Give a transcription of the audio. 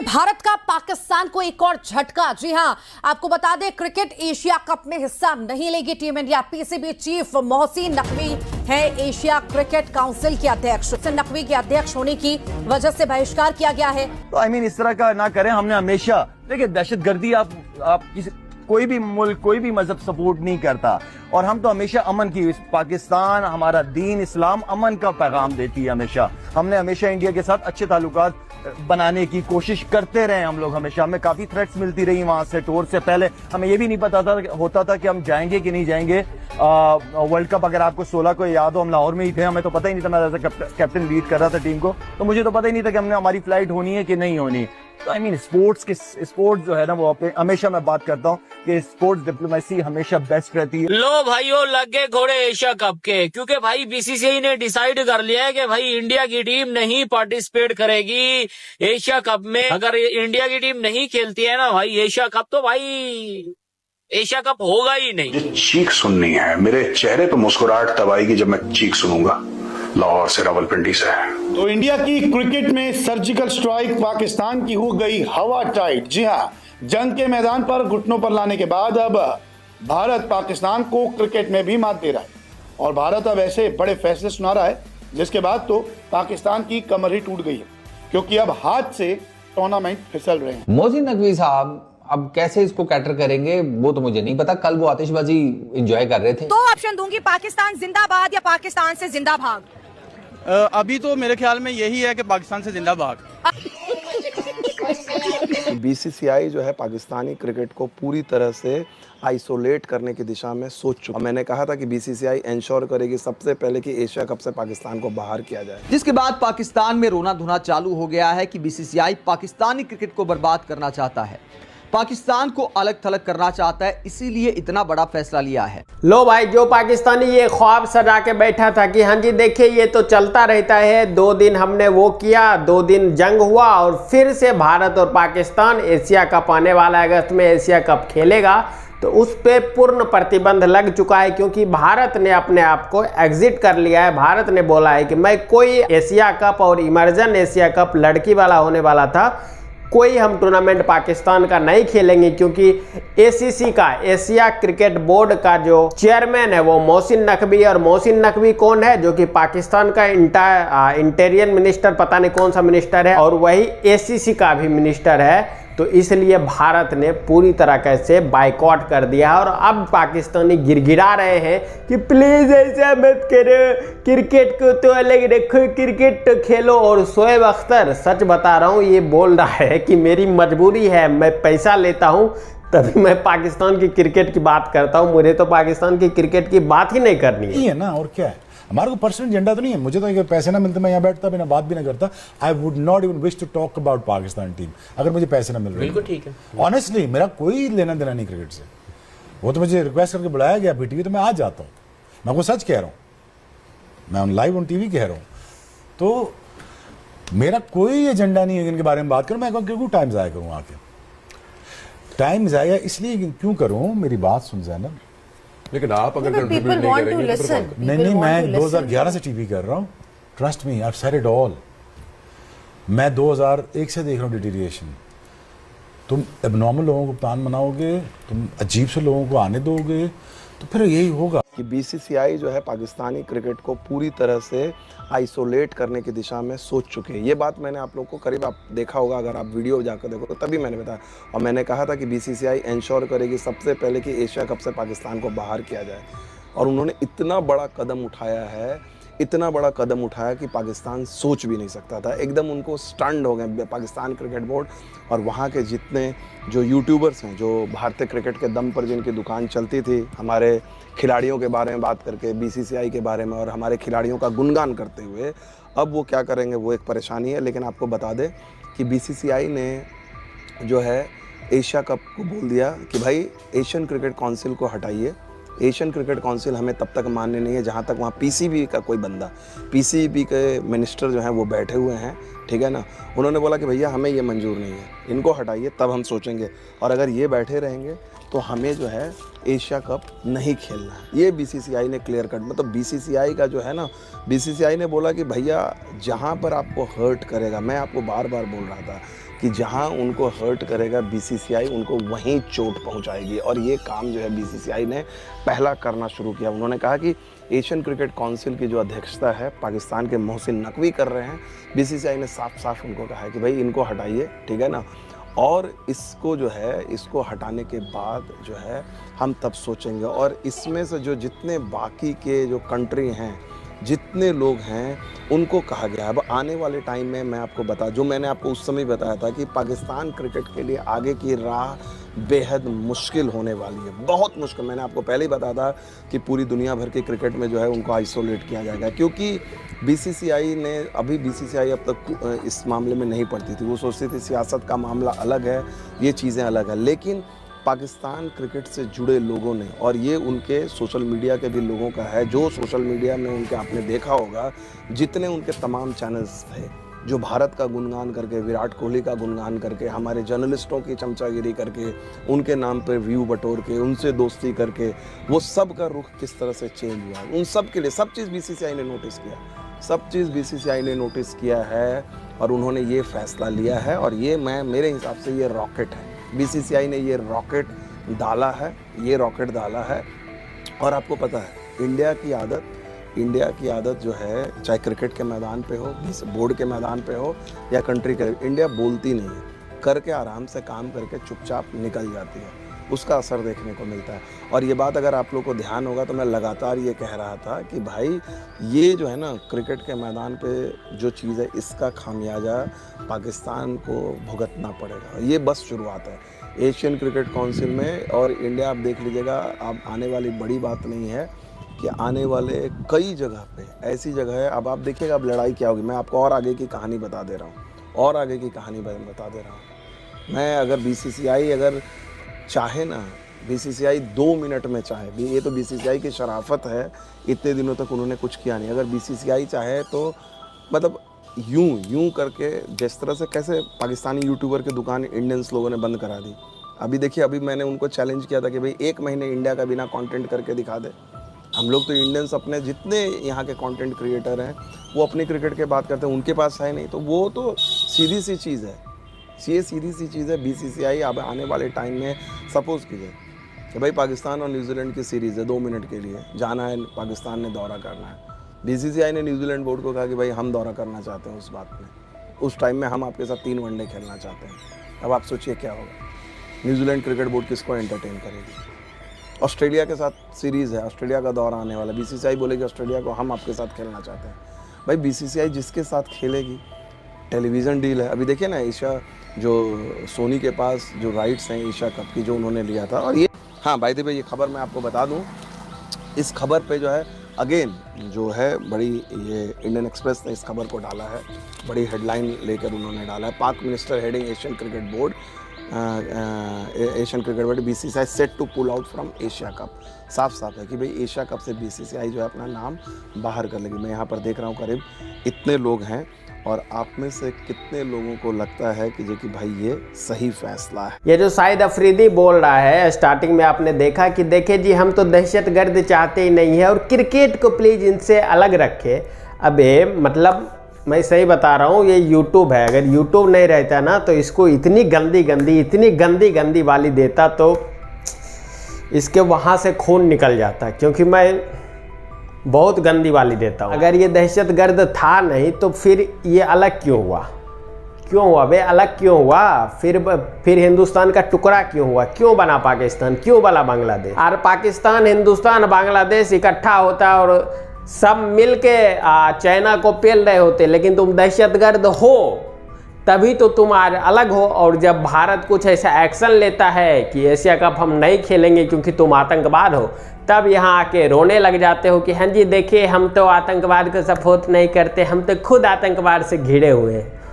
भारत का पाकिस्तान को एक और झटका। जी हां, आपको बता दें क्रिकेट एशिया कप में हिस्सा नहीं लेगी team India. PCB chief Mohsin Naqvi है एशिया क्रिकेट काउंसिल के अध्यक्ष। नकवी के अध्यक्ष होने की वजह से बहिष्कार किया गया है। तो इस तरह का ना करें। हमने हमेशा देखिए दहशतगर्दी आप कोई भी मुल्क कोई भी मजहब सपोर्ट नहीं करता, और हम तो हमेशा अमन की, पाकिस्तान हमारा दीन इस्लाम अमन का पैगाम देती है। हमेशा हमने हमेशा इंडिया के साथ अच्छे ताल्लुकात बनाने की कोशिश करते रहे। हम लोग हमेशा, हमें काफी थ्रेट्स मिलती रही वहां से। टूर से पहले हमें ये भी नहीं पता होता था कि हम जाएंगे कि नहीं जाएंगे। वर्ल्ड कप अगर आपको 16 को याद हो, हम लाहौर में ही थे, हमें तो पता ही नहीं था। मैं एज अ कैप्टन लीड कर रहा था टीम को, तो मुझे तो पता ही नहीं था कि हमने हमारी फ्लाइट होनी है कि नहीं होनी। तो स्पोर्ट्स जो है ना, वो हमेशा मैं बात करता हूँ कि स्पोर्ट्स डिप्लोमेसी हमेशा बेस्ट रहती है। लो भाइयों, लग गए घोड़े एशिया कप के, क्योंकि भाई बीसीसीआई ने डिसाइड कर लिया है कि भाई इंडिया की टीम नहीं पार्टिसिपेट करेगी एशिया कप में। अगर इंडिया की टीम नहीं खेलती है ना भाई एशिया कप, तो भाई एशिया कप होगा ही नहीं। मुझे चीख सुननी है, मेरे चेहरे पे मुस्कुराहट तब आएगी जब मैं चीख सुनूंगा। लाहौर से, रावलपिंडी से। तो इंडिया की क्रिकेट में सर्जिकल स्ट्राइक पाकिस्तान की हो गई हवा टाइट। जी हाँ, जंग के मैदान पर घुटनों पर लाने के बाद अब भारत पाकिस्तान को क्रिकेट में भी मात दे रहा है, और भारत अब ऐसे बड़े फैसले सुना रहा है जिसके बाद तो पाकिस्तान की कमर ही टूट गई है, क्योंकि अब हाथ से टूर्नामेंट फिसल रहे हैं। मोहसिन नकवी साहब अब कैसे इसको कैटर करेंगे वो तो मुझे नहीं पता। कल वो आतिशबाजी एंजॉय कर रहे थे। तो ऑप्शन दूंगी, पाकिस्तान जिंदाबाद या पाकिस्तान से जिंदा भाग। अभी तो मेरे ख्याल में यही है कि पाकिस्तान से जिंदा भाग। बीसीसीआई जो है पाकिस्तानी क्रिकेट को पूरी तरह से आइसोलेट करने की दिशा में सोच चुका। मैंने कहा था कि बीसीसीआई इंश्योर करेगी सबसे पहले कि एशिया कप से पाकिस्तान को बाहर किया जाए। जिसके बाद पाकिस्तान में रोना धोना चालू हो गया है कि बीसीसीआई पाकिस्तानी क्रिकेट को बर्बाद करना चाहता है, पाकिस्तान को अलग थलग करना चाहता है, इसीलिए इतना बड़ा फैसला लिया है। लो भाई, जो पाकिस्तानी ये ख्वाब सजा के बैठा था कि हाँ जी देखिए ये तो चलता रहता है, 2 दिन हमने वो किया, 2 दिन जंग हुआ और फिर से भारत और पाकिस्तान एशिया कप आने वाला है, अगस्त में एशिया कप खेलेगा, तो उस पे पूर्ण प्रतिबंध लग चुका है। क्योंकि भारत ने अपने आप को एग्जिट कर लिया है। भारत ने बोला है कि मैं कोई एशिया कप और इमर्जन एशिया कप लड़की वाला होने वाला था, कोई हम टूर्नामेंट पाकिस्तान का नहीं खेलेंगे, क्योंकि एसीसी का, एशिया क्रिकेट बोर्ड का जो चेयरमैन है वो मोहसिन नकवी। और मोहसिन नकवी कौन है? जो कि पाकिस्तान का इंटीरियर मिनिस्टर, पता नहीं कौन सा मिनिस्टर है, और वही एसीसी का भी मिनिस्टर है। तो इसलिए भारत ने पूरी तरह से बाइकआउट कर दिया है। और अब पाकिस्तानी गिड़गिड़ा रहे हैं कि प्लीज़ ऐसा मत करो, क्रिकेट को तो अलग रखो, क्रिकेट तो खेलो। और शोएब अख्तर, सच बता रहा हूँ, ये बोल रहा है कि मेरी मजबूरी है, मैं पैसा लेता हूँ तभी मैं पाकिस्तान की क्रिकेट की बात करता हूँ, मुझे तो पाकिस्तान की क्रिकेट की बात ही नहीं करनी है ना। और क्या है, हमारे को पर्सनल एजेंडा तो नहीं है। मुझे तो अगर पैसे ना मिलते मैं यहाँ बैठता भी ना, बात भी ना करता। I would not even wish to talk about Pakistan team अगर मुझे पैसे ना मिल रहे। बिल्कुल ठीक है। ऑनेस्टली मेरा कोई लेना देना नहीं क्रिकेट से। वो तो मुझे रिक्वेस्ट करके बुलाया गया पीटीवी, तो मैं आ जाता हूँ। मैं आपको सच कह रहा हूँ, मैं लाइव ऑन टीवी कह रहा हूँ। तो मेरा कोई एजेंडा नहीं है इनके बारे में बात करूँ। मैं क्यों टाइम ज़ाया करूँ आके? टाइम ज़ाया इसलिए क्यों करूँ, मेरी बात सुन जैनब। लेकिन आप अगर नहीं, मैं 2011 से टीवी कर रहा हूँ। Trust me, I said it all. मैं 2001 से देख रहा हूँ डिटीरिएशन। तुम एबनॉर्मल लोगों को प्लान बनाओगे, तुम अजीब से लोगों को आने दोगे, तो फिर यही होगा कि बीसीसीआई जो है पाकिस्तानी क्रिकेट को पूरी तरह से आइसोलेट करने की दिशा में सोच चुके हैं। ये बात मैंने आप लोगों को करीब आप देखा होगा, अगर आप वीडियो जाकर देखो तो तभी मैंने बताया। और मैंने कहा था कि बीसीसीआई इंश्योर करेगी सबसे पहले कि एशिया कप से पाकिस्तान को बाहर किया जाए। और उन्होंने इतना बड़ा कदम उठाया है, इतना बड़ा कदम उठाया कि पाकिस्तान सोच भी नहीं सकता था। एकदम उनको स्टंड हो गए पाकिस्तान क्रिकेट बोर्ड और वहाँ के जितने जो यूट्यूबर्स हैं, जो भारतीय क्रिकेट के दम पर जिनकी दुकान चलती थी, हमारे खिलाड़ियों के बारे में बात करके, बीसीसीआई के बारे में और हमारे खिलाड़ियों का गुणगान करते हुए, अब वो क्या करेंगे वो एक परेशानी है। लेकिन आपको बता दें कि बीसीसीआई ने जो है एशिया कप को बोल दिया कि भाई एशियन क्रिकेट काउंसिल को हटाइए। एशियन क्रिकेट काउंसिल हमें तब तक मान्य नहीं है जहाँ तक वहाँ पीसीबी का कोई बंदा, पीसीबी के मिनिस्टर जो हैं वो बैठे हुए हैं, ठीक है ना। उन्होंने बोला कि भैया हमें ये मंजूर नहीं है, इनको हटाइए तब हम सोचेंगे। और अगर ये बैठे रहेंगे तो हमें जो है एशिया कप नहीं खेलना है। ये बीसीसीआई ने क्लियर कट, मतलब बीसीसीआई का जो है ना, बीसीसीआई ने बोला कि भैया जहाँ पर आपको हर्ट करेगा, मैं आपको बार बार बोल रहा था कि जहां उनको हर्ट करेगा बीसीसीआई, उनको वहीं चोट पहुंचाएगी। और ये काम जो है बीसीसीआई ने पहला करना शुरू किया। उन्होंने कहा कि एशियन क्रिकेट काउंसिल की जो अध्यक्षता है पाकिस्तान के मोहसिन नकवी कर रहे हैं। बीसीसीआई ने साफ साफ उनको कहा है कि भाई इनको हटाइए, ठीक है ना, और इसको जो है इसको हटाने के बाद जो है हम तब सोचेंगे। और इसमें से जो जितने बाकी के जो कंट्री हैं, जितने लोग हैं, उनको कहा गया। अब आने वाले टाइम में मैं आपको जो मैंने आपको उस समय बताया था कि पाकिस्तान क्रिकेट के लिए आगे की राह बेहद मुश्किल होने वाली है, बहुत मुश्किल। मैंने आपको पहले ही बताया था कि पूरी दुनिया भर के क्रिकेट में जो है उनको आइसोलेट किया जाएगा, क्योंकि बीसीसीआई ने बीसीसीआई अब तक इस मामले में नहीं पड़ती थी। वो सोचती थी सियासत का मामला अलग है, ये चीज़ें अलग है, लेकिन पाकिस्तान क्रिकेट से जुड़े लोगों ने, और ये उनके सोशल मीडिया के भी लोगों का है, जो सोशल मीडिया में उनके आपने देखा होगा जितने उनके तमाम चैनल्स थे जो भारत का गुणगान करके, विराट कोहली का गुणगान करके, हमारे जर्नलिस्टों की चमचागिरी करके, उनके नाम पर व्यू बटोर के, उनसे दोस्ती करके, वो सब का रुख किस तरह से चेंज हुआ, उन सब के लिए सब चीज़ बीसीसीआई ने नोटिस किया, सब चीज़ बीसीसीआई ने नोटिस किया है और उन्होंने ये फैसला लिया है। और ये मेरे हिसाब से ये रॉकेट है, बीसीसीआई ने ये रॉकेट डाला है, ये रॉकेट डाला है। और आपको पता है इंडिया की आदत जो है, चाहे क्रिकेट के मैदान पे हो, बोर्ड के मैदान पे हो या कंट्री के, इंडिया बोलती नहीं है, करके आराम से काम करके चुपचाप निकल जाती है, उसका असर देखने को मिलता है। और ये बात अगर आप लोग को ध्यान होगा तो मैं लगातार ये कह रहा था कि भाई ये जो है ना क्रिकेट के मैदान पे जो चीज़ है, इसका खामियाजा पाकिस्तान को भुगतना पड़ेगा। ये बस शुरुआत है एशियन क्रिकेट काउंसिल में। और इंडिया आप देख लीजिएगा, अब आने वाली बड़ी बात नहीं है कि आने वाले कई जगह पे ऐसी जगह है, अब आप देखिएगा अब लड़ाई क्या होगी। मैं आपको और आगे की कहानी बता दे रहा हूँ, मैं अगर बीसीसीआई अगर चाहे ना, बीसीसीआई 2 मिनट में चाहे, ये तो बीसीसीआई की शराफत है, इतने दिनों तक उन्होंने कुछ किया नहीं। अगर बीसीसीआई चाहे तो मतलब यूं करके, जिस तरह से कैसे पाकिस्तानी यूट्यूबर की दुकान इंडियंस लोगों ने बंद करा दी। अभी देखिए, अभी मैंने उनको चैलेंज किया था कि भाई 1 महीने इंडिया का बिना कंटेंट करके दिखा दे। हम लोग तो इंडियंस अपने जितने यहाँ के कंटेंट क्रिएटर हैं वो अपनी क्रिकेट के बात करते हैं, उनके पास है नहीं, तो वो तो सीधी सी चीज़ है, ये सीधी सी चीज़ है। बीसीसीआई अब आने वाले टाइम में सपोज कीजिए कि भाई पाकिस्तान और न्यूजीलैंड की सीरीज़ है, 2 मिनट के लिए जाना है, पाकिस्तान ने दौरा करना है। बीसीसीआई ने न्यूजीलैंड बोर्ड को कहा कि भाई हम दौरा करना चाहते हैं उस बात में, उस टाइम में हम आपके साथ 3 वनडे खेलना चाहते हैं। अब आप सोचिए क्या होगा, न्यूजीलैंड क्रिकेट बोर्ड किसको एंटरटेन करेगी। ऑस्ट्रेलिया के साथ सीरीज़ है, ऑस्ट्रेलिया का दौरा आने वाला, बीसीसीआई बोलेगी ऑस्ट्रेलिया को हम आपके साथ खेलना चाहते हैं। भाई बीसीसीआई जिसके साथ खेलेगी, टेलीविज़न डील है। अभी देखिए ना, एशिया जो सोनी के पास जो राइट्स हैं एशिया कप की, जो उन्होंने लिया था। और ये हाँ भाई देखिए, ये खबर मैं आपको बता दूं, इस खबर पे जो है अगेन जो है बड़ी, ये इंडियन एक्सप्रेस ने इस खबर को डाला है, बड़ी हेडलाइन लेकर उन्होंने डाला है, Pak minister heading Asian cricket board, Asian cricket board BCCI set to pull out from Asia cup. साफ साफ है कि भाई एशिया कप से बीसीसीआई जो है अपना नाम बाहर कर लेगी। मैं यहाँ पर देख रहा हूँ करीब इतने लोग हैं, और आप में से कितने लोगों को लगता है कि भाई ये सही फैसला है। ये जो शाहिद अफरीदी बोल रहा है, स्टार्टिंग में आपने देखा कि देखे जी हम तो दहशतगर्द चाहते ही नहीं है और क्रिकेट को प्लीज़ इनसे अलग रखे। अबे मतलब मैं सही बता रहा हूँ, ये यूट्यूब है, अगर यूट्यूब नहीं रहता ना तो इसको इतनी गंदी वाली देता तो इसके वहाँ से खून निकल जाता, क्योंकि मैं बहुत गंदी वाली देता हूँ। अगर ये दहशतगर्द था नहीं तो फिर ये अलग क्यों हुआ बे, अलग क्यों हुआ, फिर हिंदुस्तान का टुकड़ा क्यों हुआ, क्यों बना पाकिस्तान, क्यों बना बांग्लादेश। और पाकिस्तान, हिंदुस्तान, बांग्लादेश इकट्ठा होता और सब मिल के चाइना को पेल रहे होते, लेकिन तुम दहशतगर्द हो तभी तो तुम आज अलग हो। और जब भारत कुछ ऐसा एक्शन लेता है कि एशिया कप हम नहीं खेलेंगे क्योंकि तुम आतंकवाद हो, तब यहाँ आके रोने लग जाते हो कि हाँ जी देखिए हम तो आतंकवाद को सपोर्ट नहीं करते, हम तो खुद आतंकवाद से घिरे हुए हैं।